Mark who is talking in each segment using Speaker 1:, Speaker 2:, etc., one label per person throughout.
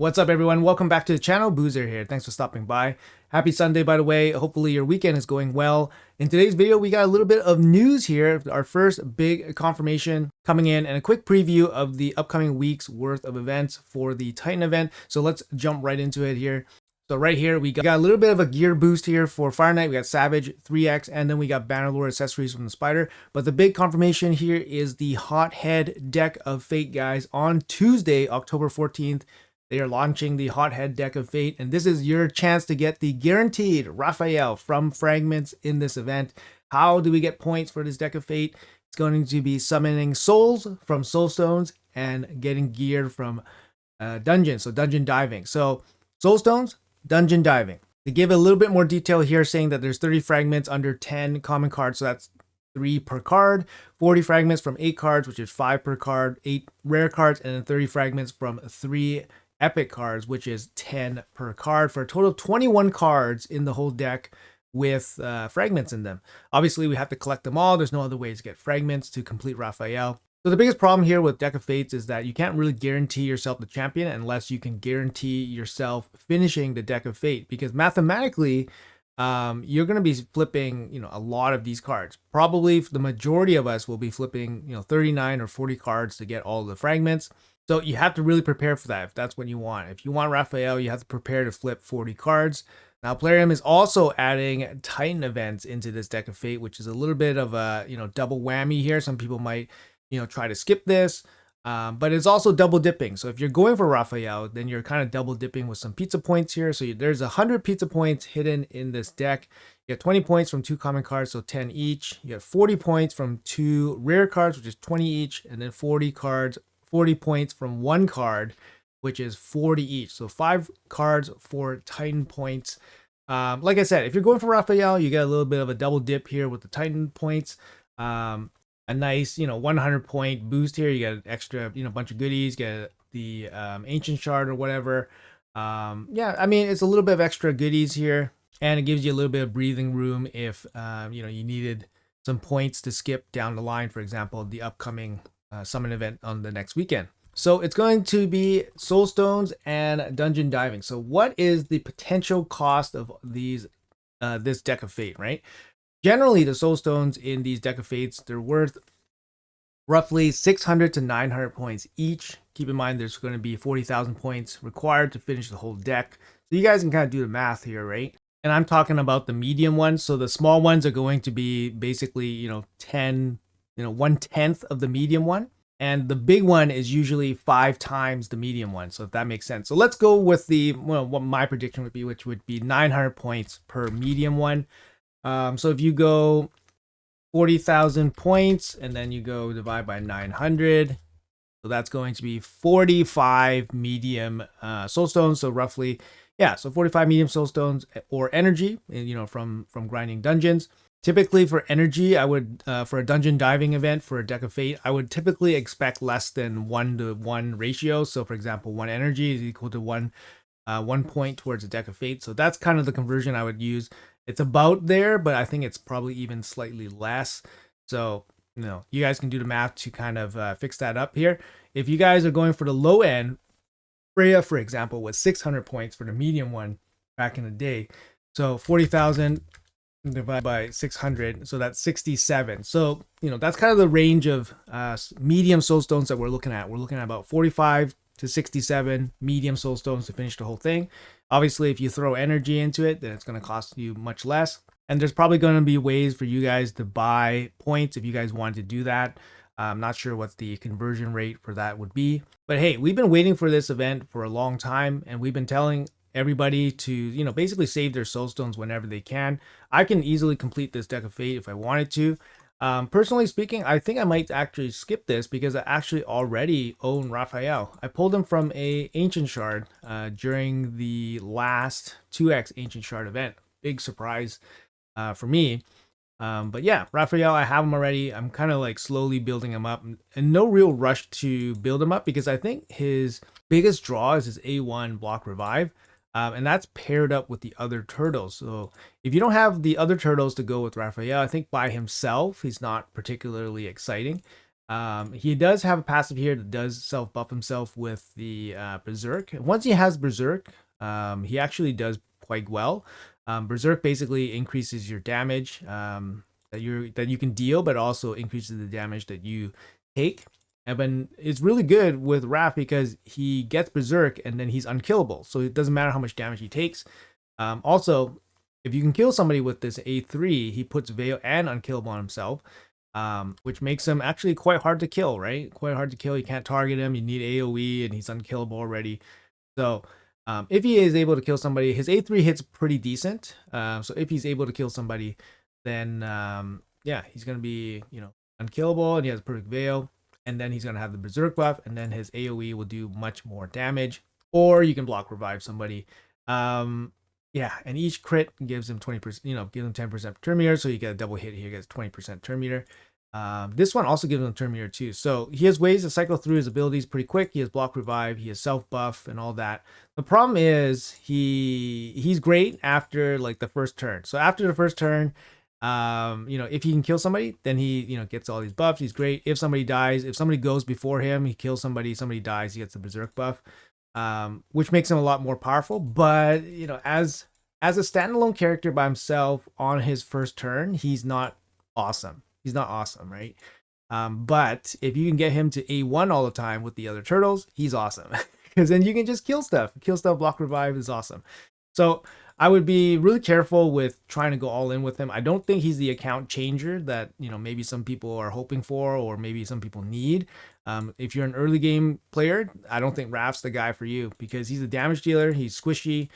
Speaker 1: What's up, everyone? Welcome back to the channel. Boozer here. Thanks for stopping by. Happy Sunday, by the way. Hopefully your weekend is going well. In today's video, we got a little bit of news here. Our first big confirmation coming in and a quick preview of the upcoming week's worth of events for the Titan event. So let's jump right into it here. So right here, we got a little bit of a gear boost here for Fire Knight. We got Savage 3X, and then we got Bannerlord accessories from the Spider. But the big confirmation here is the Hothead deck of Fate, guys. On Tuesday, October 14th, they are launching the Hothead deck of Fate, and this is your chance to get the guaranteed Raphael from Fragments in this event. How do we get points for this deck of Fate? It's going to be summoning souls from soul stones and getting gear from dungeons, so dungeon diving. So soul stones, dungeon diving. They give a little bit more detail here, saying that there's 30 fragments under 10 common cards, so that's 3 per card, 40 fragments from 8 cards, which is 5 per card, 8 rare cards, and then 30 fragments from 3 epic cards, which is 10 per card, for a total of 21 cards in the whole deck with fragments in them. Obviously, we have to collect them all. There's no other way to get fragments to complete Raphael. So the biggest problem here with Deck of Fates is that you can't really guarantee yourself the champion unless you can guarantee yourself finishing the Deck of Fate, because mathematically, you're going to be flipping, a lot of these cards. Probably the majority of us will be flipping, 39 or 40 cards to get all the fragments. So you have to really prepare for that if that's what you want. If you want Raphael, you have to prepare to flip 40 cards. Now, Plarium is also adding Titan events into this Deck of Fate, which is a little bit of a, double whammy here. Some people might, try to skip this, but it's also double dipping. So if you're going for Raphael, then you're kind of double dipping with some pizza points here. So there's 100 pizza points hidden in this deck. You get 20 points from 2 common cards, so 10 each. You get 40 points from 2 rare cards, which is 20 each, and then 40 points from 1 card, which is 40 each. So 5 cards for Titan points. Like I said, if you're going for Raphael, you get a little bit of a double dip here with the Titan points. A nice, 100 point boost here. You get an extra, bunch of goodies, get the ancient shard or whatever. Yeah, I mean, it's a little bit of extra goodies here, and it gives you a little bit of breathing room if, you needed some points to skip down the line, for example, the upcoming summon event on the next weekend. So it's going to be soul stones and dungeon diving. So what is the potential cost of these this Deck of Fate, right? Generally, the soul stones in these Deck of Fates, they're worth roughly 600 to 900 points each. Keep in mind there's going to be 40,000 points required to finish the whole deck. So you guys can kind of do the math here, right? And I'm talking about the medium ones. So the small ones are going to be basically, 10, 1/10 of the medium one. And the big one is usually 5 times the medium one. So if that makes sense. So let's go with what my prediction would be, which would be 900 points per medium one. So if you go 40,000 points and then you go divide by 900, so that's going to be 45 medium soul stones. So roughly, so 45 medium soul stones or energy, from grinding dungeons. Typically for energy, I would, for a dungeon diving event for a Deck of Fate, I would typically expect less than 1-to-1 ratio. So for example, 1 energy is equal to 1 point towards a Deck of Fate. So that's kind of the conversion I would use. It's about there, but I think it's probably even slightly less. So, you guys can do the math to kind of fix that up here. If you guys are going for the low end, Freya, for example, was 600 points for the medium one back in the day. So 40,000 divided by 600, so that's 67. So, that's kind of the range of medium soul stones that we're looking at. We're looking at about 45 to 67 medium soul stones to finish the whole thing. Obviously, if you throw energy into it, then it's going to cost you much less. And there's probably going to be ways for you guys to buy points if you guys wanted to do that. I'm not sure what the conversion rate for that would be. But hey, we've been waiting for this event for a long time, and we've been telling everybody to, basically save their soul stones whenever they can. I can easily complete this Deck of Fate if I wanted to. Personally speaking, I think I might actually skip this because I actually already own Raphael. I pulled him from a Ancient Shard during the last 2x Ancient Shard event. Big surprise for me. But yeah, Raphael, I have him already. I'm kind of like slowly building him up, and no real rush to build him up because I think his biggest draw is his A1 block revive. And that's paired up with the other turtles. So if you don't have the other turtles to go with Raphael, I think by himself, he's not particularly exciting. He does have a passive here that does self-buff himself with the Berserk. Once he has Berserk, he actually does quite well. Berserk basically increases your damage that you can deal, but also increases the damage that you take. And then it's really good with Raph because he gets Berserk and then he's unkillable. So it doesn't matter how much damage he takes. Also, if you can kill somebody with this A3, he puts Veil and unkillable on himself, which makes him actually quite hard to kill, right? Quite hard to kill. You can't target him. You need AoE and he's unkillable already. So if he is able to kill somebody, his A3 hits pretty decent. So if he's able to kill somebody, then yeah, he's going to be, unkillable, and he has perfect Veil. And then he's going to have the Berserk buff, and then his AoE will do much more damage. Or you can block revive somebody. Yeah, and each crit gives him 20%, gives him 10% turn meter, so you get a double hit here, gets 20% turn meter. This one also gives him turn meter too. So he has ways to cycle through his abilities pretty quick. He has block revive, he has self buff, and all that. The problem is he's great after like the first turn. So after the first turn, if he can kill somebody, then he, gets all these buffs. He's great. If somebody dies, if somebody goes before him, he kills somebody dies, he gets the Berserk buff, which makes him a lot more powerful. But, as a standalone character by himself on his first turn, he's not awesome. He's not awesome, right? But if you can get him to A1 all the time with the other turtles, he's awesome. Because then you can just kill stuff. Kill stuff, block revive is awesome. So I would be really careful with trying to go all in with him. I don't think he's the account changer that, maybe some people are hoping for or maybe some people need. If you're an early game player, I don't think Raph's the guy for you because he's a damage dealer. He's squishy.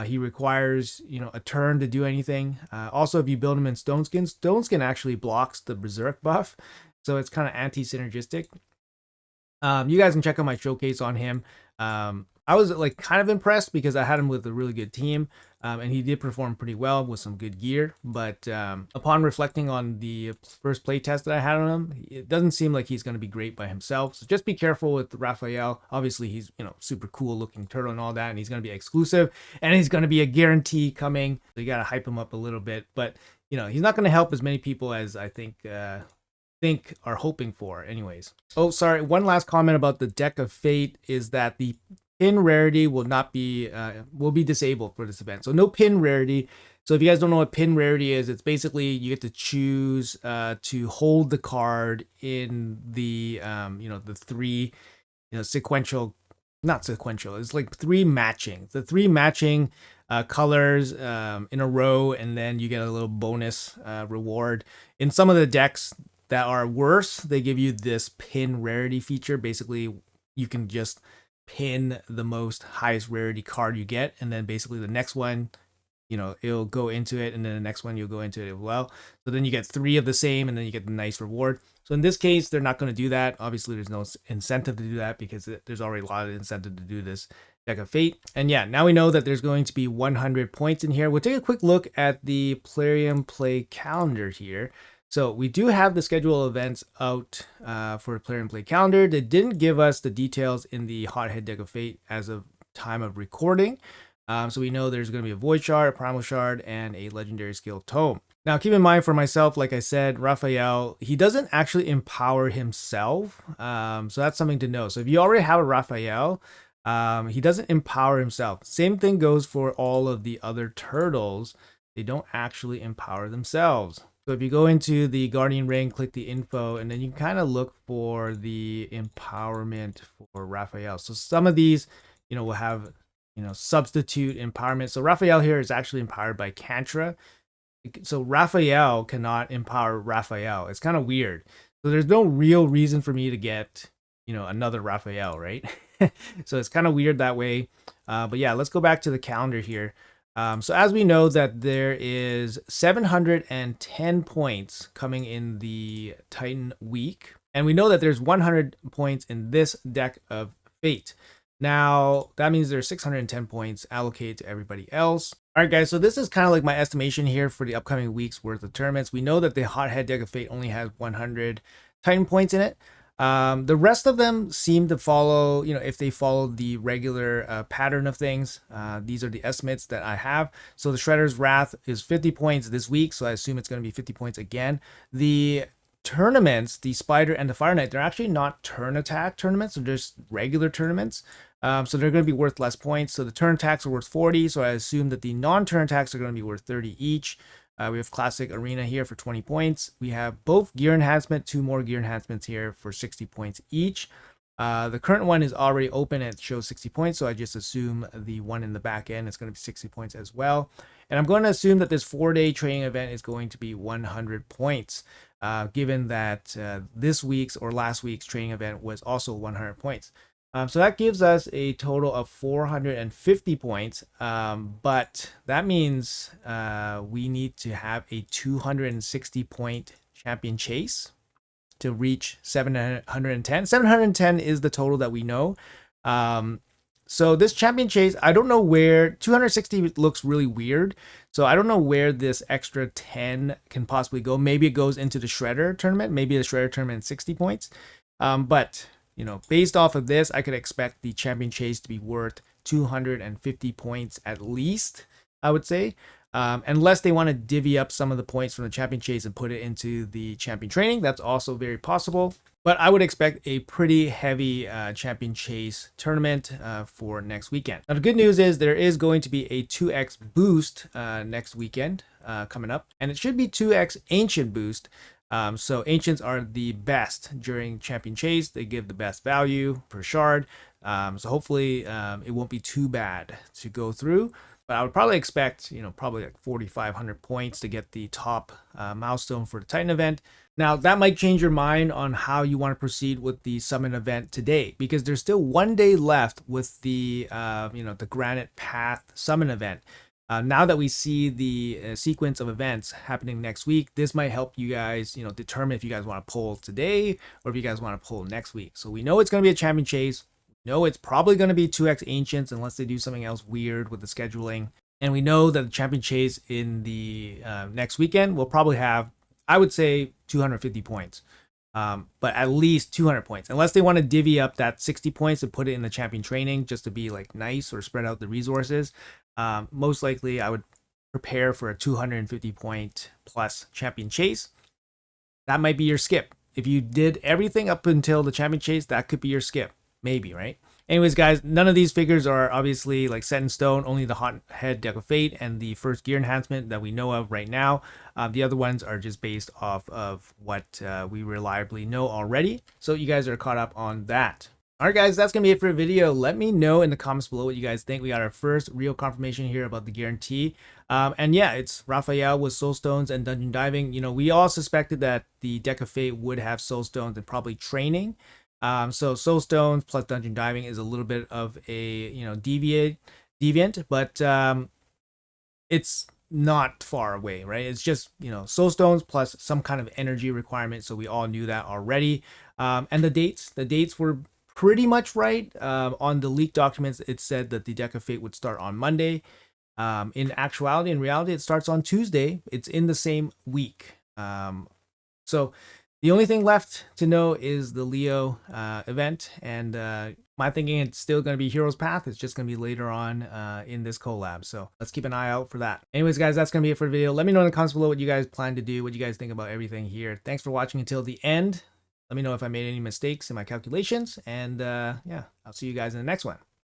Speaker 1: He requires, a turn to do anything. Also, if you build him in Stone Skin actually blocks the Berserk buff. So it's kind of anti-synergistic. You guys can check out my showcase on him. I was like kind of impressed because I had him with a really good team, and he did perform pretty well with some good gear. But upon reflecting on the first play test that I had on him, it doesn't seem like he's going to be great by himself. So just be careful with Raphael. Obviously, he's super cool looking turtle and all that, and he's going to be exclusive, and he's going to be a guarantee coming. So you got to hype him up a little bit, but he's not going to help as many people as I think are hoping for anyways. Oh, sorry, one last comment about the Deck of Fate is that the pin rarity will be disabled for this event. So no pin rarity. So if you guys don't know what pin rarity is, it's basically you get to choose to hold the card in the the three sequential, not sequential, it's like three matching, the three matching colors in a row, and then you get a little bonus reward. In some of the decks that are worse, they give you this pin rarity feature. Basically, you can just pin the most highest rarity card you get, and then basically the next one, it'll go into it, and then the next one you'll go into it as well. So then you get three of the same, and then you get the nice reward. So in this case, they're not going to do that. Obviously, there's no incentive to do that because there's already a lot of incentive to do this Deck of Fate. And yeah, now we know that there's going to be 100 points in here. We'll take a quick look at the Plarium play calendar here. So we do have the schedule events out for Plarium play calendar. They didn't give us the details in the Hothead Deck of Fate as of time of recording. So we know there's going to be a Void Shard, a Primal Shard, and a Legendary Skill Tome. Now keep in mind for myself, like I said, Raphael, he doesn't actually empower himself. So that's something to know. So if you already have a Raphael, he doesn't empower himself. Same thing goes for all of the other turtles. They don't actually empower themselves. So if you go into the Guardian Ring, click the info, and then you can kind of look for the empowerment for Raphael. So some of these, will have, substitute empowerment. So Raphael here is actually empowered by Kantra. So Raphael cannot empower Raphael. It's kind of weird. So there's no real reason for me to get, another Raphael, right? So it's kind of weird that way. But yeah, let's go back to the calendar here. So as we know that there is 710 points coming in the Titan week, and we know that there's 100 points in this Deck of Fate. Now, that means there's 610 points allocated to everybody else. All right, guys, so this is kind of like my estimation here for the upcoming week's worth of tournaments. We know that the Hothead Deck of Fate only has 100 Titan points in it. The rest of them seem to follow, if they follow the regular pattern of things. These are the estimates that I have. So the Shredder's Wrath is 50 points this week, so I assume it's going to be 50 points again. The tournaments, the Spider and the Fire Knight, they're actually not turn attack tournaments. They're just regular tournaments. So they're going to be worth less points. So the turn attacks are worth 40. So I assume that the non-turn attacks are going to be worth 30 each. We have Classic Arena here for 20 points. We have both Gear Enhancement, 2 more Gear Enhancements here for 60 points each. The current one is already open and it shows 60 points, so I just assume the one in the back end is going to be 60 points as well. And I'm going to assume that this 4-day training event is going to be 100 points, given that this week's or last week's training event was also 100 points. So that gives us a total of 450 points, but that means we need to have a 260 point champion chase to reach 710. 710 is the total that we know. So this champion chase, I don't know where 260 looks really weird. So I don't know where this extra 10 can possibly go. Maybe it goes into the Shredder tournament. Maybe the Shredder tournament 60 points. But you know, based off of this, I could expect the champion chase to be worth 250 points at least, I would say. Unless they want to divvy up some of the points from the champion chase and put it into the champion training, that's also very possible. But I would expect a pretty heavy champion chase tournament for next weekend. Now the good news is there is going to be a 2x boost next weekend coming up, and it should be 2x ancient boost. So ancients are the best during champion chase. They give the best value per shard. So hopefully it won't be too bad to go through. But I would probably expect, you know, probably like 4,500 points to get the top milestone for the Titan event. Now, that might change your mind on how you want to proceed with the Summon event today, because there's still 1 day left with the, the Granite Path Summon event. Now that we see the sequence of events happening next week, this might help you guys, determine if you guys want to pull today or if you guys want to pull next week. So we know it's going to be a champion chase. No, it's probably going to be 2x Ancients unless they do something else weird with the scheduling. And we know that the champion chase in the next weekend will probably have, I would say, 250 points. But at least 200 points. Unless they want to divvy up that 60 points and put it in the champion training just to be like nice or spread out the resources. Most likely I would prepare for a 250 point plus champion chase. That might be your skip. If you did everything up until the champion chase, that could be your skip. Maybe, right? Anyways, guys, none of these figures are obviously like set in stone. Only the Hothead Deck of Fate and the first gear enhancement that we know of right now. The other ones are just based off of what we reliably know already. So you guys are caught up on that. All right, guys, that's going to be it for the video. Let me know in the comments below what you guys think. We got our first real confirmation here about the guarantee. And yeah, it's Raphael with Soul Stones and Dungeon Diving. We all suspected that the Deck of Fate would have Soul Stones and probably training. So Soul Stones plus Dungeon Diving is a little bit of a, deviant, but it's not far away, right? It's just, Soul Stones plus some kind of energy requirement. So we all knew that already. And the dates were pretty much right. On the leaked documents, it said that the Deck of Fate would start on Monday. In reality, it starts on Tuesday. It's in the same week. So the only thing left to know is the Leo event, and my thinking it's still going to be Hero's Path. It's just going to be later on in this collab, so let's keep an eye out for that. Anyways, guys, that's going to be it for the video. Let me know in the comments below what you guys plan to do, what you guys think about everything here. Thanks for watching until the end. Let me know if I made any mistakes in my calculations, and yeah, I'll see you guys in the next one.